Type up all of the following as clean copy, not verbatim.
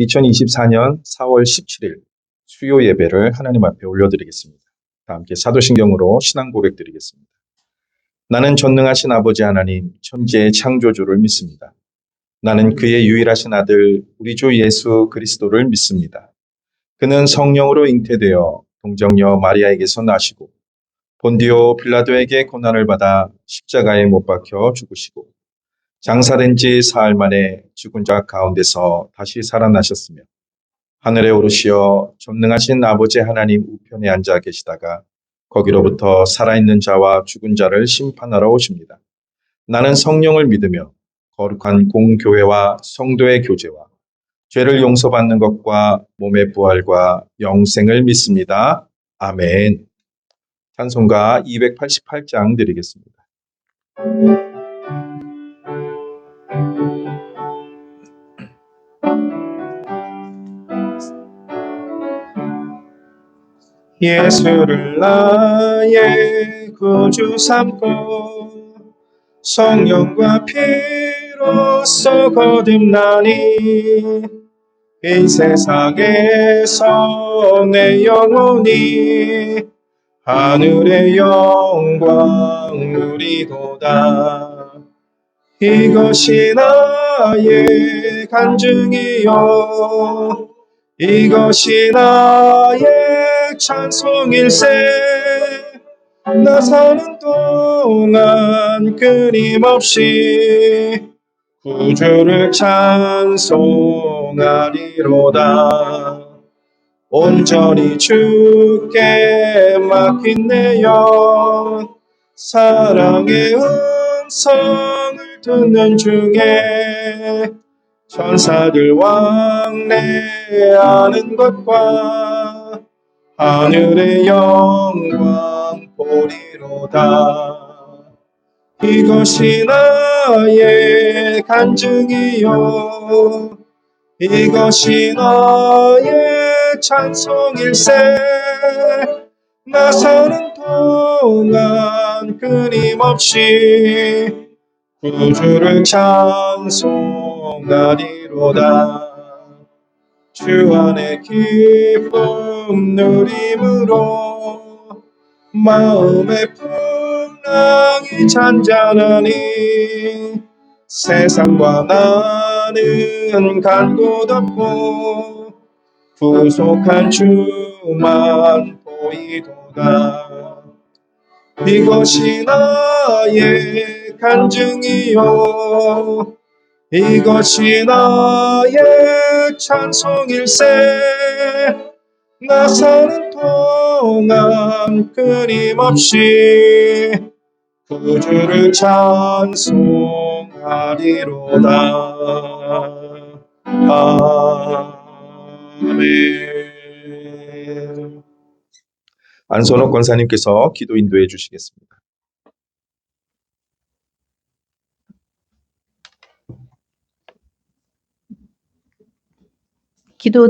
2024년 4월 17일 수요 예배를 하나님 앞에 올려드리겠습니다. 다 함께 사도신경으로 신앙 고백 드리겠습니다. 나는 전능하신 아버지 하나님, 천지의 창조주를 믿습니다. 나는 그의 유일하신 아들, 우리 주 예수 그리스도를 믿습니다. 그는 성령으로 잉태되어 동정녀 마리아에게서 나시고 본디오 빌라도에게 고난을 받아 십자가에 못 박혀 죽으시고 장사된 지 사흘 만에 죽은 자 가운데서 다시 살아나셨으며 하늘에 오르시어 전능하신 아버지 하나님 우편에 앉아 계시다가 거기로부터 살아있는 자와 죽은 자를 심판하러 오십니다. 나는 성령을 믿으며 거룩한 공교회와 성도의 교제와 죄를 용서받는 것과 몸의 부활과 영생을 믿습니다. 아멘. 찬송가 288장 드리겠습니다. 예수를 나의 구주 삼고 성령과 피로써 거듭나니 이 세상에서 내 영혼이 하늘의 영광 누리도다. 이것이 나의 간증이요 이것이 나의 찬송일세. 나 사는 동안 끊임없이 구주를 찬송하리로다. 온전히 주께 맡긴 내 영, 사랑의 음성을 듣는 중에 천사들 왕래하는 것과 하늘의 영광 보리로다. 이것이 나의 간증이요 이것이 나의 찬송일세. 나 사는 동안 끊임없이 구주를 찬송하리로다. 주 안에 기쁨 누림으로 마음의 풍랑이 잔잔하니 세상과 나는 간 곳 없고 부족한 주만 보이도다. 이것이 나의 간증이요 이것이 나의 찬송일세. 나 사는 동안 끊임없이 구주를 찬송하리로다. 아멘. 안선옥 권사님께서 기도 인도해 주시겠습니다.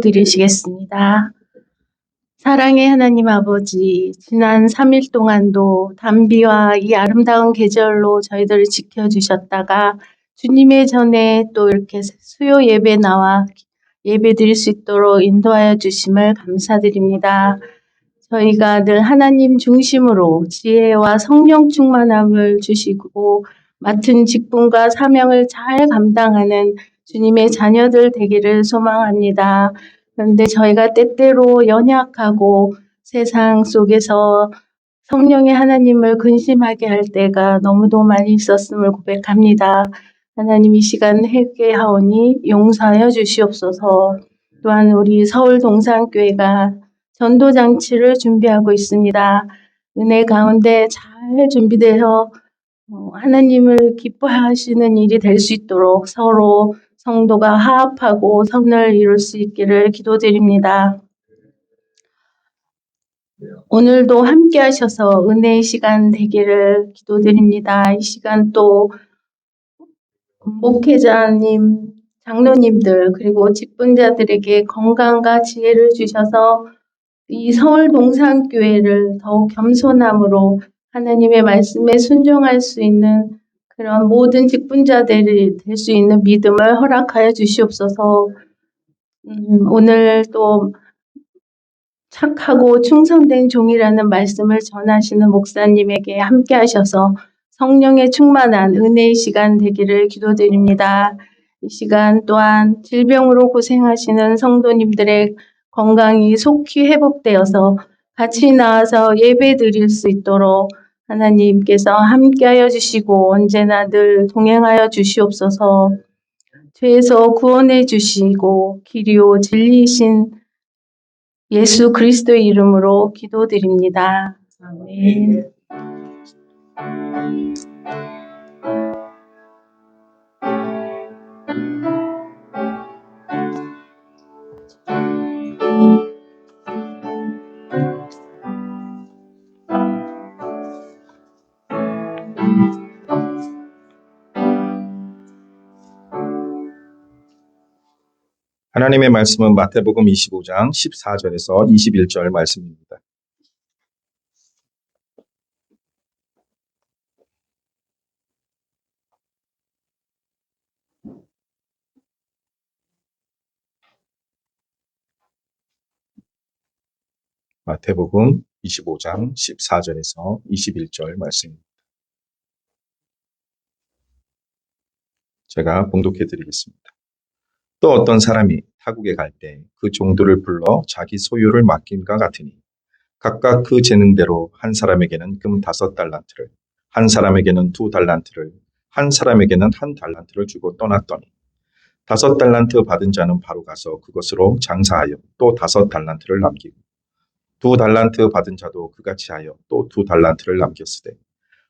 기도드리시겠습니다. 사랑의 하나님 아버지, 지난 3일 동안도 단비와 이 아름다운 계절로 저희들을 지켜주셨다가 주님의 전에 또 이렇게 수요 예배 나와 예배 드릴 수 있도록 인도하여 주심을 감사드립니다. 저희가 늘 하나님 중심으로 지혜와 성령 충만함을 주시고 맡은 직분과 사명을 잘 감당하는 주님의 자녀들 되기를 소망합니다. 그런데 저희가 때때로 연약하고 세상 속에서 성령의 하나님을 근심하게 할 때가 너무도 많이 있었음을 고백합니다. 하나님 이 시간 회개하오니 용서하여 주시옵소서. 또한 우리 서울 동산교회가 전도장치를 준비하고 있습니다. 은혜 가운데 잘 준비되어 하나님을 기뻐하시는 일이 될 수 있도록 서로 성도가 화합하고 선을 이룰 수 있기를 기도드립니다. 오늘도 함께 하셔서 은혜의 시간 되기를 기도드립니다. 이 시간 또 목회자님, 장로님들 그리고 직분자들에게 건강과 지혜를 주셔서 이 서울 동산교회를 더욱 겸손함으로 하나님의 말씀에 순종할 수 있는 그런 모든 직분자들이 될 수 있는 믿음을 허락하여 주시옵소서. 오늘 또 착하고 충성된 종이라는 말씀을 전하시는 목사님에게 함께 하셔서 성령의 충만한 은혜의 시간 되기를 기도드립니다. 이 시간 또한 질병으로 고생하시는 성도님들의 건강이 속히 회복되어서 같이 나와서 예배 드릴 수 있도록 하나님께서 함께하여 주시고 언제나 늘 동행하여 주시옵소서. 죄에서 구원해 주시고 길이요 진리이신 예수 그리스도의 이름으로 기도드립니다. 아멘. 하나님의 말씀은 마태복음 25장 14절에서 21절 말씀입니다. 마태복음 25장 14절에서 21절 말씀입니다. 제가 봉독해 드리겠습니다. 또 어떤 사람이 타국에 갈 때 그 종들을 불러 자기 소유를 맡김과 같으니 각각 그 재능대로 한 사람에게는 금 5달란트를, 한 사람에게는 2달란트를, 한 사람에게는 1달란트를 주고 떠났더니 5달란트 받은 자는 바로 가서 그것으로 장사하여 또 5달란트를 남기고 2달란트 받은 자도 그같이 하여 또 2달란트를 남겼으되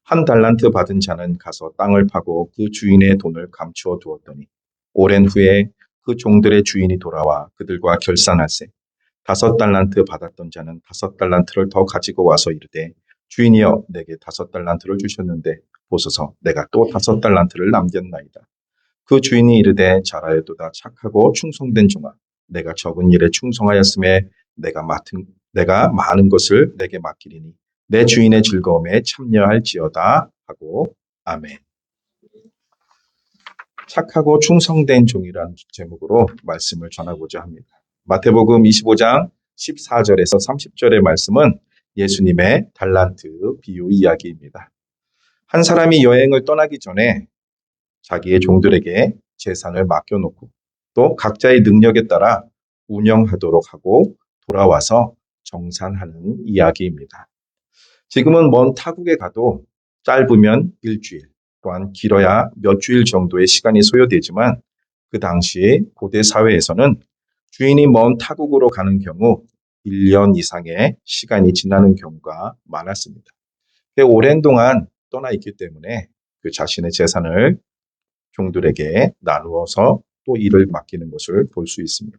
1달란트 받은 자는 가서 땅을 파고 그 주인의 돈을 감추어 두었더니 오랜 후에 그 종들의 주인이 돌아와 그들과 결산할세 5달란트 받았던 자는 5달란트를 더 가지고 와서 이르되 주인이여 내게 5달란트를 주셨는데 보소서 내가 또 5달란트를 남겼나이다. 그 주인이 이르되 잘하였도다 착하고 충성된 종아 내가 적은 일에 충성하였음에 내가 많은 것을 내게 맡기리니 내 주인의 즐거움에 참여할지어다 하고 아멘. 착하고 충성된 종이라는 제목으로 말씀을 전하고자 합니다. 마태복음 25장 14절에서 30절의 말씀은 예수님의 달란트 비유 이야기입니다. 한 사람이 여행을 떠나기 전에 자기의 종들에게 재산을 맡겨놓고 또 각자의 능력에 따라 운영하도록 하고 돌아와서 정산하는 이야기입니다. 지금은 먼 타국에 가도 짧으면 일주일, 또한 길어야 몇 주일 정도의 시간이 소요되지만 그 당시 고대 사회에서는 주인이 먼 타국으로 가는 경우 1년 이상의 시간이 지나는 경우가 많았습니다. 오랜 동안 떠나 있기 때문에 그 자신의 재산을 종들에게 나누어서 또 일을 맡기는 것을 볼 수 있습니다.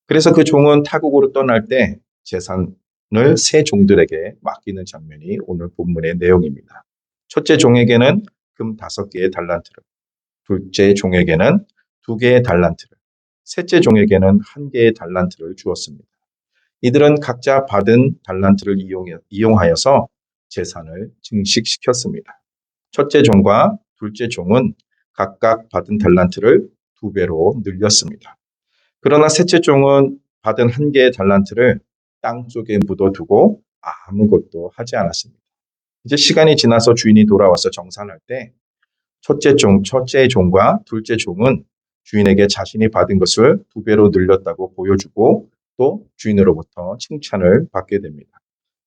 그래서 그 종은 타국으로 떠날 때 재산을 세 종들에게 맡기는 장면이 오늘 본문의 내용입니다. 첫째 종에게는 금 5개의 달란트를, 둘째 종에게는 2개의 달란트를, 셋째 종에게는 1개의 달란트를 주었습니다. 이들은 각자 받은 달란트를 이용하여서 재산을 증식시켰습니다. 첫째 종과 둘째 종은 각각 받은 달란트를 2배로 늘렸습니다. 그러나 셋째 종은 받은 1개의 달란트를 땅속에 묻어두고 아무것도 하지 않았습니다. 이제 시간이 지나서 주인이 돌아와서 정산할 때 첫째 종과 둘째 종은 주인에게 자신이 받은 것을 2배로 늘렸다고 보여주고 또 주인으로부터 칭찬을 받게 됩니다.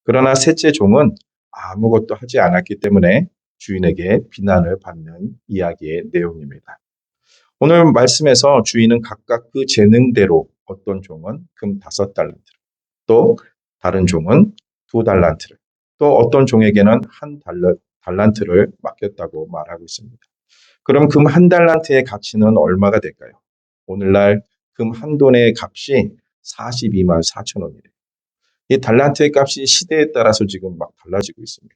그러나 셋째 종은 아무것도 하지 않았기 때문에 주인에게 비난을 받는 이야기의 내용입니다. 오늘 말씀에서 주인은 각각 그 재능대로 어떤 종은 금 5달란트를, 또 다른 종은 2달란트를, 또 어떤 종에게는 1달란트를 맡겼다고 말하고 있습니다. 그럼 금 1달란트의 가치는 얼마가 될까요? 오늘날 금 한 돈의 값이 42만 4천 원이래요. 이 달란트의 값이 시대에 따라서 지금 막 달라지고 있습니다.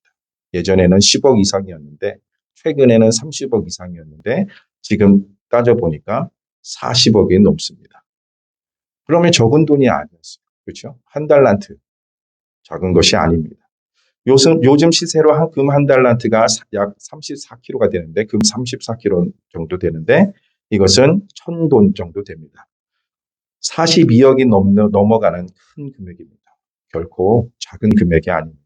예전에는 10억 이상이었는데 최근에는 30억 이상이었는데 지금 따져보니까 40억이 넘습니다. 그러면 적은 돈이 아니었어요. 그렇죠? 1달란트 작은 것이 아닙니다. 요즘 시세로 금 1달란트가 약 34kg가 되는데 금 34kg 정도 되는데 이것은 1,000돈 정도 됩니다. 42억이 넘어가는 큰 금액입니다. 결코 작은 금액이 아닙니다.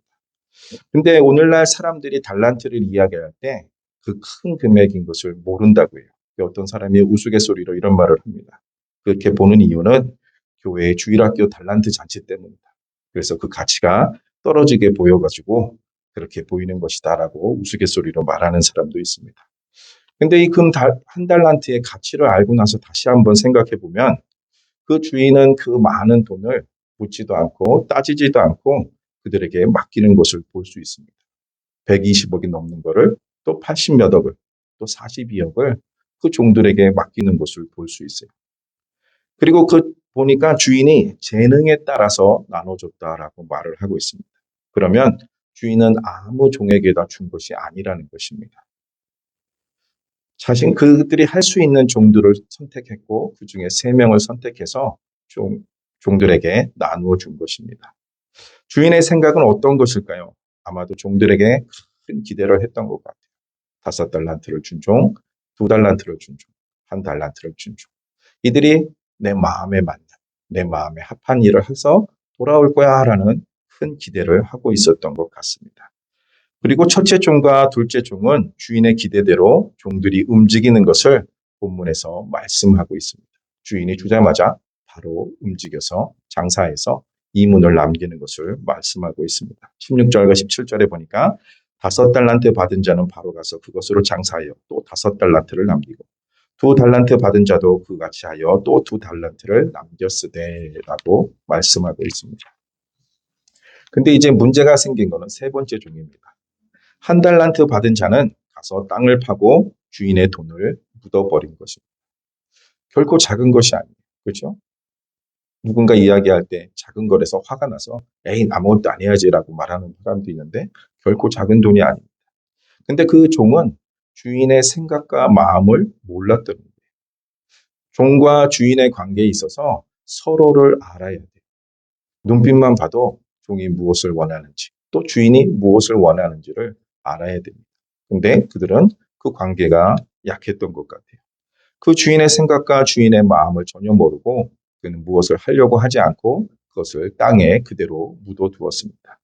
근데 오늘날 사람들이 달란트를 이야기할 때 그 큰 금액인 것을 모른다고 해요. 어떤 사람이 우스갯소리로 이런 말을 합니다. 그렇게 보는 이유는 교회의 주일학교 달란트 잔치 때문이다. 그래서 그 가치가 떨어지게 보여가지고 그렇게 보이는 것이다라고 우스갯소리로 말하는 사람도 있습니다. 근데 이 한 달란트의 가치를 알고 나서 다시 한번 생각해 보면 그 주인은 그 많은 돈을 묻지도 않고 따지지도 않고 그들에게 맡기는 것을 볼 수 있습니다. 120억이 넘는 거를 또 80몇 억을 또 42억을 그 종들에게 맡기는 것을 볼 수 있어요. 그리고 그 보니까 주인이 재능에 따라서 나눠줬다라고 말을 하고 있습니다. 그러면 주인은 아무 종에게다 준 것이 아니라는 것입니다. 그들이 할 수 있는 종들을 선택했고 그 중에 3명을 선택해서 종들에게 나누어 준 것입니다. 주인의 생각은 어떤 것일까요? 아마도 종들에게 큰 기대를 했던 것 같아요. 5달란트를 준 종, 2달란트를 준 종, 1달란트를 준 종. 이들이 내 마음에 맞는, 내 마음에 합한 일을 해서 돌아올 거야 라는 큰 기대를 하고 있었던 것 같습니다. 그리고 첫째 종과 둘째 종은 주인의 기대대로 종들이 움직이는 것을 본문에서 말씀하고 있습니다. 주인이 주자마자 바로 움직여서 장사해서 이문을 남기는 것을 말씀하고 있습니다. 16절과 17절에 보니까 5달란트 받은 자는 바로 가서 그것으로 장사하여 또 5달란트를 남기고 2달란트 받은 자도 그같이 하여 또 2달란트를 남겼으되라고 말씀하고 있습니다. 근데 이제 문제가 생긴 것은 3번째 종입니다. 1달란트 받은 자는 가서 땅을 파고 주인의 돈을 묻어버린 것입니다. 결코 작은 것이 아니에요. 그렇죠? 누군가 이야기할 때 작은 거라서 화가 나서 에이 아무것도 안 해야지라고 말하는 사람도 있는데 결코 작은 돈이 아닙니다. 근데 그 종은 주인의 생각과 마음을 몰랐던 거예요. 종과 주인의 관계에 있어서 서로를 알아야 돼요. 눈빛만 봐도 종이 무엇을 원하는지 또 주인이 무엇을 원하는지를 알아야 됩니다. 근데 그들은 그 관계가 약했던 것 같아요. 그 주인의 생각과 주인의 마음을 전혀 모르고 그는 무엇을 하려고 하지 않고 그것을 땅에 그대로 묻어두었습니다.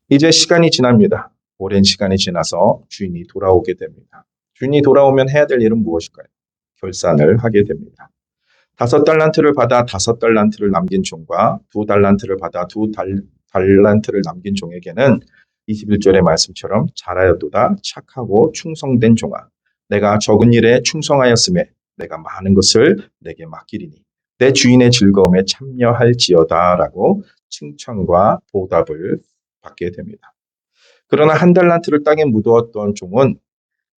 이제 시간이 지납니다. 오랜 시간이 지나서 주인이 돌아오게 됩니다. 주인이 돌아오면 해야 될 일은 무엇일까요? 결산을 하게 됩니다. 5달란트를 받아 5달란트를 남긴 종과 2달란트를 받아 2달란트를 남긴 종에게는 21절의 말씀처럼 잘하였도다 착하고 충성된 종아 내가 적은 일에 충성하였음에 내가 많은 것을 내게 맡기리니 내 주인의 즐거움에 참여할지어다 라고 칭찬과 보답을 받게 됩니다. 그러나 1달란트를 땅에 묻어왔던 종은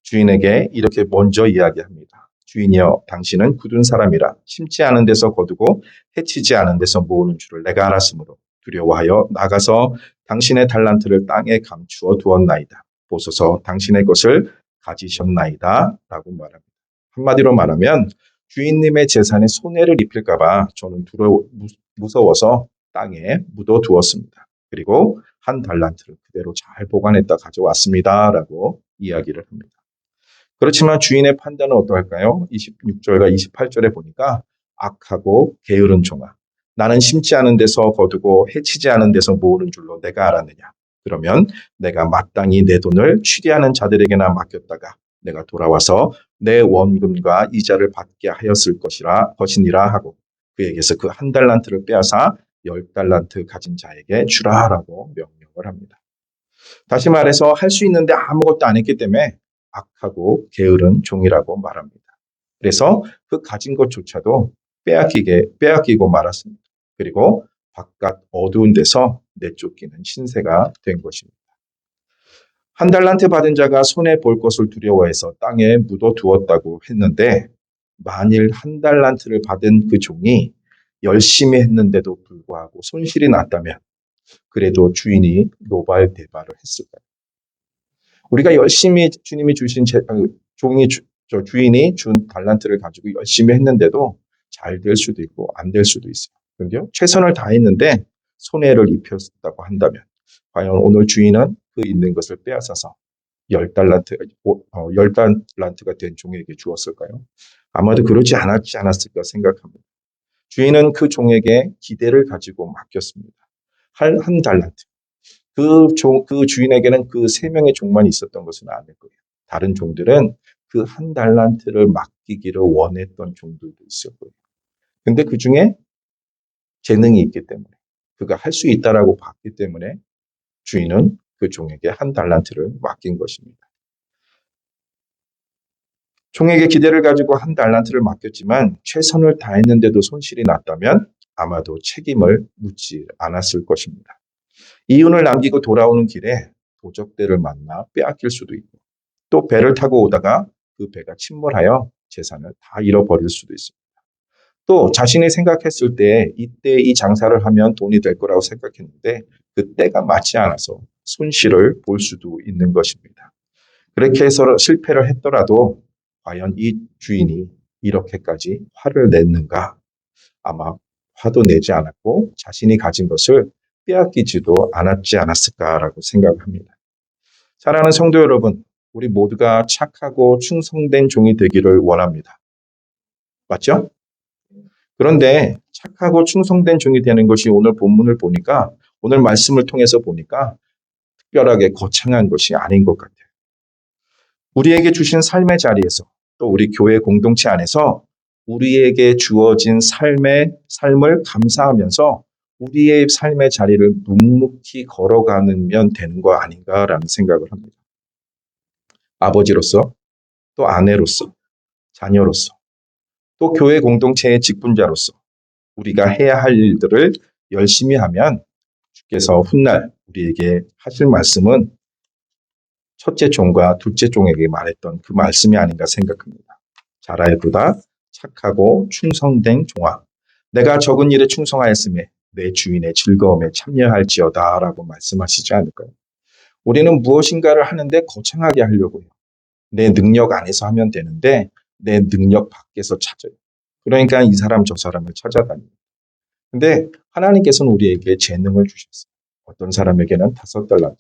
주인에게 이렇게 먼저 이야기합니다. 주인이여 당신은 굳은 사람이라 심지 않은 데서 거두고 해치지 않은 데서 모으는 줄을 내가 알았으므로 두려워하여 나가서 당신의 달란트를 땅에 감추어 두었나이다. 보소서 당신의 것을 가지셨나이다 라고 말합니다. 한마디로 말하면 주인님의 재산에 손해를 입힐까 봐 저는 무서워서 땅에 묻어 두었습니다. 그리고 1달란트를 그대로 잘 보관했다 가져왔습니다 라고 이야기를 합니다. 그렇지만 주인의 판단은 어떠할까요? 26절과 28절에 보니까 악하고 게으른 종아 나는 심지 않은 데서 거두고 해치지 않은 데서 모으는 줄로 내가 알았느냐. 그러면 내가 마땅히 내 돈을 취리하는 자들에게나 맡겼다가 내가 돌아와서 내 원금과 이자를 받게 하였을 것이니라 하고 그에게서 그 1달란트를 빼앗아 10달란트 가진 자에게 주라라고 명령을 합니다. 다시 말해서 할 수 있는데 아무것도 안 했기 때문에 악하고 게으른 종이라고 말합니다. 그래서 그 가진 것조차도 빼앗기고 말았습니다. 그리고 바깥 어두운 데서 내쫓기는 신세가 된 것입니다. 1달란트 받은 자가 손해 볼 것을 두려워해서 땅에 묻어두었다고 했는데 만일 1달란트를 받은 그 종이 열심히 했는데도 불구하고 손실이 났다면 그래도 주인이 노발대발을 했을까요? 우리가 열심히 주님이 주신 주인이 준 달란트를 가지고 열심히 했는데도 잘 될 수도 있고 안 될 수도 있어요. 그런데 최선을 다했는데 손해를 입혔다고 한다면 과연 오늘 주인은 그 있는 것을 빼앗아서 10달란트가 된 종에게 주었을까요? 아마도 그러지 않았을까 생각합니다. 주인은 그 종에게 기대를 가지고 맡겼습니다. 한 달란트. 그 주인에게는 그 3명의 종만 있었던 것은 아닐 거예요. 다른 종들은 그 한 달란트를 맡기기를 원했던 종들도 있을 거예요. 근데 그 중에 재능이 있기 때문에, 그가 할 수 있다라고 봤기 때문에 주인은 그 종에게 한 달란트를 맡긴 것입니다. 종에게 기대를 가지고 한 달란트를 맡겼지만 최선을 다했는데도 손실이 났다면 아마도 책임을 묻지 않았을 것입니다. 이윤을 남기고 돌아오는 길에 도적들을 만나 빼앗길 수도 있고, 또 배를 타고 오다가 그 배가 침몰하여 재산을 다 잃어버릴 수도 있습니다. 또 자신이 생각했을 때 이때 이 장사를 하면 돈이 될 거라고 생각했는데 그 때가 맞지 않아서 손실을 볼 수도 있는 것입니다. 그렇게 해서 실패를 했더라도 과연 이 주인이 이렇게까지 화를 냈는가? 아마 화도 내지 않았고 자신이 가진 것을 빼앗기지도 않았지 않았을까라고 생각합니다. 사랑하는 성도 여러분, 우리 모두가 착하고 충성된 종이 되기를 원합니다. 맞죠? 그런데 착하고 충성된 종이 되는 것이 오늘 본문을 보니까, 오늘 말씀을 통해서 보니까 특별하게 거창한 것이 아닌 것 같아요. 우리에게 주신 삶의 자리에서, 또 우리 교회 공동체 안에서 우리에게 주어진 삶을 감사하면서 우리의 삶의 자리를 묵묵히 걸어가면 되는 거 아닌가라는 생각을 합니다. 아버지로서, 또 아내로서, 자녀로서, 또 교회 공동체의 직분자로서 우리가 해야 할 일들을 열심히 하면 주께서 훗날 우리에게 하실 말씀은 첫째 종과 둘째 종에게 말했던 그 말씀이 아닌가 생각합니다. 잘하여도다 착하고 충성된 종아, 내가 적은 일에 충성하였음에 내 주인의 즐거움에 참여할지어다 라고 말씀하시지 않을까요? 우리는 무엇인가를 하는데 거창하게 하려고 해요. 내 능력 안에서 하면 되는데 내 능력 밖에서 찾아요. 그러니까 이 사람 저 사람을 찾아다닙니다. 근데 하나님께서는 우리에게 재능을 주셨어요. 어떤 사람에게는 5달란트,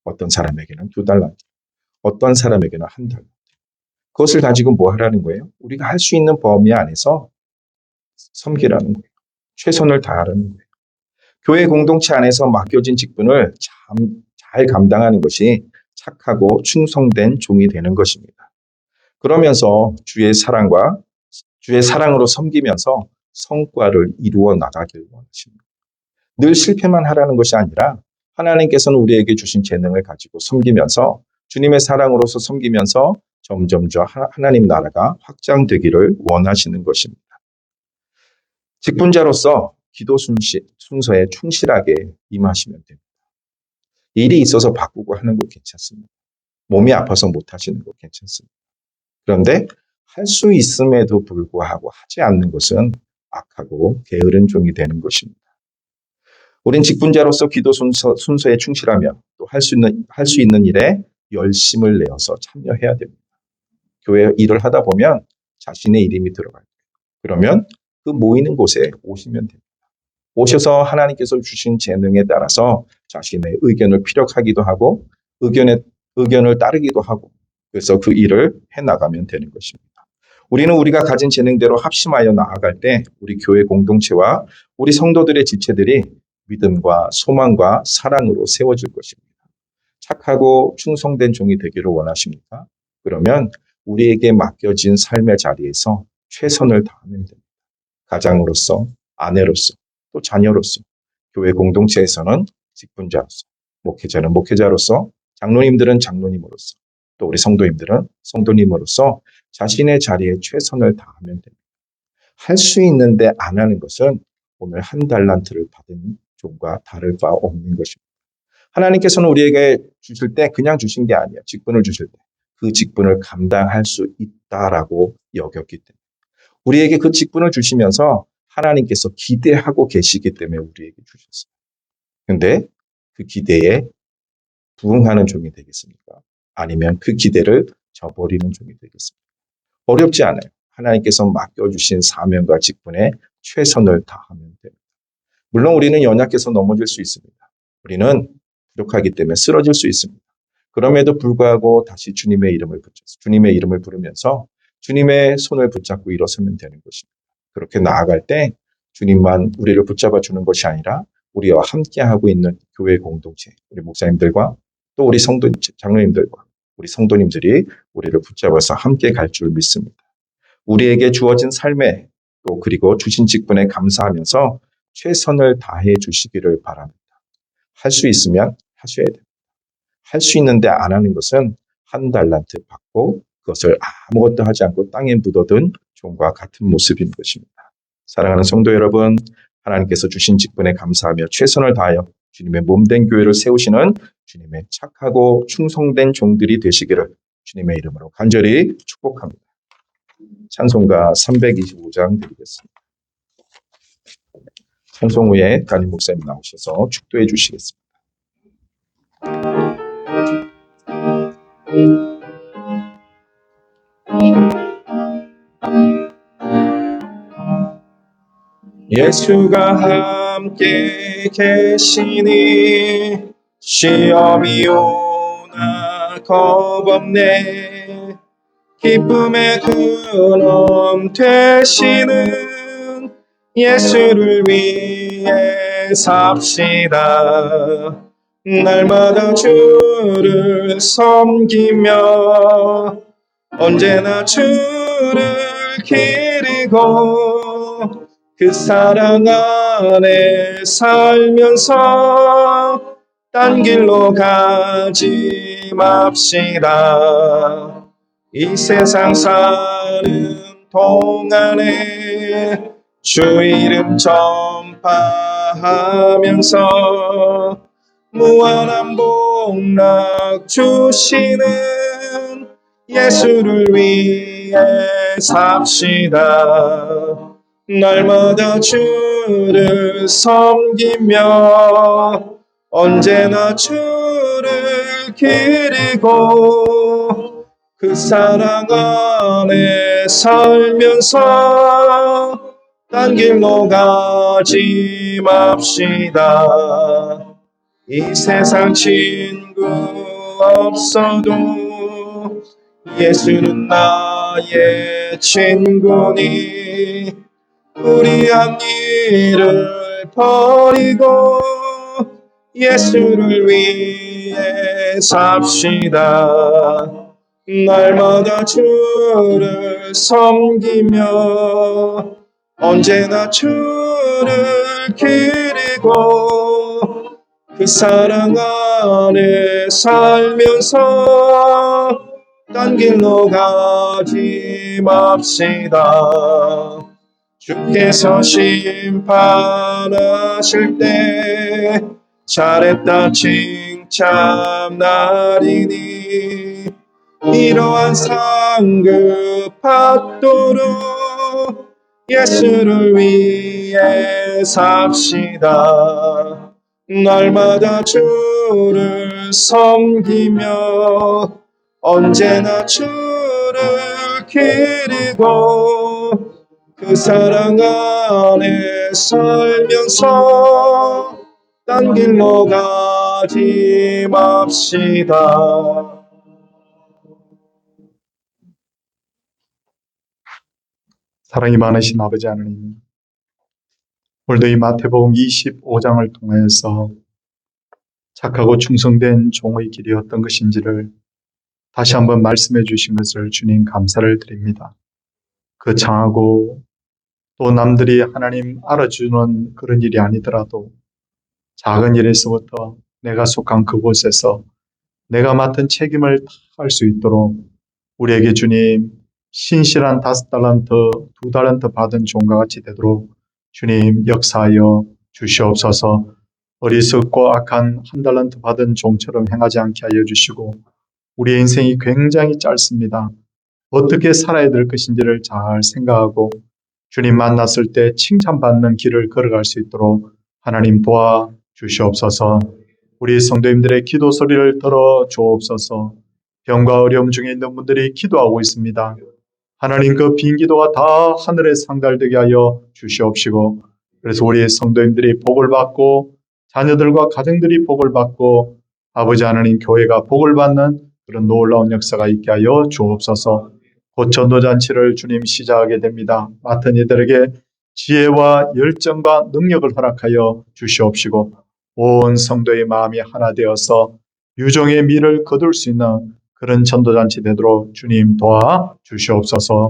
어떤 사람에게는 2달란트, 어떤 사람에게는 1달란트. 그것을 가지고 뭐 하라는 거예요? 우리가 할 수 있는 범위 안에서 섬기라는 거예요. 최선을 다하라는 거예요. 교회 공동체 안에서 맡겨진 직분을 잘 감당하는 것이 착하고 충성된 종이 되는 것입니다. 그러면서 주의 사랑으로 섬기면서 성과를 이루어 나가길 원하십니다. 늘 실패만 하라는 것이 아니라 하나님께서는 우리에게 주신 재능을 가지고 섬기면서 주님의 사랑으로서 섬기면서 점점 하나님 나라가 확장되기를 원하시는 것입니다. 직분자로서 기도 순서에 충실하게 임하시면 됩니다. 일이 있어서 바꾸고 하는 거 괜찮습니다. 몸이 아파서 못 하시는 거 괜찮습니다. 그런데 할 수 있음에도 불구하고 하지 않는 것은 악하고 게으른 종이 되는 것입니다. 우린 직분자로서 기도 순서에 충실하며 또 할 수 있는 일에 열심을 내어서 참여해야 됩니다. 교회 일을 하다 보면 자신의 이름이 들어가요. 그러면 그 모이는 곳에 오시면 됩니다. 오셔서 하나님께서 주신 재능에 따라서 자신의 의견을 피력하기도 하고 의견을 따르기도 하고, 그래서 그 일을 해나가면 되는 것입니다. 우리는 우리가 가진 재능대로 합심하여 나아갈 때 우리 교회 공동체와 우리 성도들의 지체들이 믿음과 소망과 사랑으로 세워질 것입니다. 착하고 충성된 종이 되기를 원하십니까? 그러면 우리에게 맡겨진 삶의 자리에서 최선을 다하면 됩니다. 가장으로서, 아내로서, 또 자녀로서, 교회 공동체에서는 직분자로서, 목회자는 목회자로서, 장로님들은 장로님으로서, 또 우리 성도님들은 성도님으로서 자신의 자리에 최선을 다하면 됩니다. 할 수 있는데 안 하는 것은 오늘 1달란트를 받은 종과 다를 바 없는 것입니다. 하나님께서는 우리에게 주실 때 그냥 주신 게 아니에요. 직분을 주실 때 그 직분을 감당할 수 있다라고 여겼기 때문에, 우리에게 그 직분을 주시면서 하나님께서 기대하고 계시기 때문에 우리에게 주셨어요. 그런데 그 기대에 부응하는 종이 되겠습니까? 아니면 그 기대를 저버리는 종이 되겠습니까? 어렵지 않아요. 하나님께서 맡겨주신 사명과 직분에 최선을 다하면 됩니다. 물론 우리는 연약해서 넘어질 수 있습니다. 우리는 부족하기 때문에 쓰러질 수 있습니다. 그럼에도 불구하고 다시 주님의 이름을 부르면서 주님의 손을 붙잡고 일어서면 되는 것입니다. 그렇게 나아갈 때 주님만 우리를 붙잡아 주는 것이 아니라 우리와 함께하고 있는 교회 공동체, 우리 목사님들과 또 우리 성도 장로님들과 우리 성도님들이 우리를 붙잡아서 함께 갈 줄 믿습니다. 우리에게 주어진 삶에 또 그리고 주신 직분에 감사하면서 최선을 다해 주시기를 바랍니다. 할 수 있으면 하셔야 됩니다. 할 수 있는데 안 하는 것은 한 달란트 받고 그것을 아무것도 하지 않고 땅에 묻어둔 종과 같은 모습인 것입니다. 사랑하는 성도 여러분, 하나님께서 주신 직분에 감사하며 최선을 다하여 주님의 몸된 교회를 세우시는 주님의 착하고 충성된 종들이 되시기를 주님의 이름으로 간절히 축복합니다. 찬송가 325장 드리겠습니다. 찬송 후에 담임 목사님 나오셔서 축도해 주시겠습니다. 예수가 함께 계시니 시험이 오나 겁없네. 기쁨의 근원 되시는 예수를 위해 삽시다. 날마다 주를 섬기며 언제나 주를 기리고 그 사랑 안에 살면서 딴 길로 가지 맙시다. 이 세상 사는 동안에 주 이름 전파하면서 무한한 복락 주시는 예수를 위해 삽시다. 날마다 주를 섬기며 언제나 주를 기리고 그 사랑 안에 살면서 딴 길로 가지 맙시다. 이 세상 친구 없어도 예수는 나의 친구니 불의한 일을 버리고 예수를 위해 삽시다. 날마다 주를 섬기며 언제나 주를 기리고 그 사랑 안에 살면서 딴 길로 가지 맙시다. 주께서 심판하실 때 잘했다 칭찬하리니 이러한 상급 받도록 예수를 위해 삽시다. 날마다 주를 섬기며 언제나 주를 기리고 그 사랑 안에 살면서 딴 길로 가지 맙시다. 사랑이 많으신 아버지 하나님, 오늘도 이 마태복음 25장을 통해서 착하고 충성된 종의 길이 어떤 것인지를 다시 한번 말씀해 주신 것을 주님 감사를 드립니다. 그 장하고 또 남들이 하나님 알아주는 그런 일이 아니더라도 작은 일에서부터 내가 속한 그곳에서 내가 맡은 책임을 다할 수 있도록 우리에게 주님 신실한 5달란트, 2달란트 받은 종과 같이 되도록 주님 역사하여 주시옵소서. 어리석고 악한 1달란트 받은 종처럼 행하지 않게 하여 주시고 우리의 인생이 굉장히 짧습니다. 어떻게 살아야 될 것인지를 잘 생각하고 주님 만났을 때 칭찬받는 길을 걸어갈 수 있도록 하나님 도와 주시옵소서. 우리 성도님들의 기도 소리를 들어 주옵소서. 병과 어려움 중에 있는 분들이 기도하고 있습니다. 하나님 그 빈 기도가 다 하늘에 상달되게 하여 주시옵시고 그래서 우리 성도님들이 복을 받고 자녀들과 가정들이 복을 받고 아버지 하나님 교회가 복을 받는 그런 놀라운 역사가 있게 하여 주옵소서. 곧 전도잔치를 주님 시작하게 됩니다. 맡은 이들에게 지혜와 열정과 능력을 허락하여 주시옵시고 온 성도의 마음이 하나 되어서 유종의 미를 거둘 수 있는 그런 전도잔치 되도록 주님 도와 주시옵소서.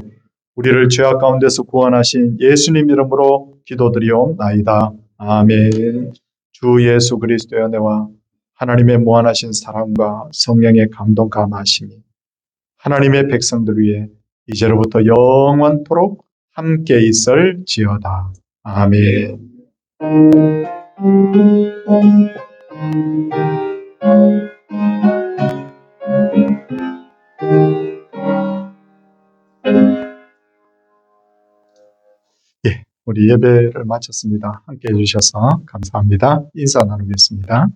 우리를 죄악 가운데서 구원하신 예수님 이름으로 기도드리옵나이다. 아멘. 주 예수 그리스도의 은혜와 하나님의 무한하신 사랑과 성령의 감동 감하심이 하나님의 백성들 위해 이제로부터 영원토록 함께 있을지어다. 아멘. 예, 우리 예배를 마쳤습니다. 함께 해주셔서 감사합니다. 인사 나누겠습니다.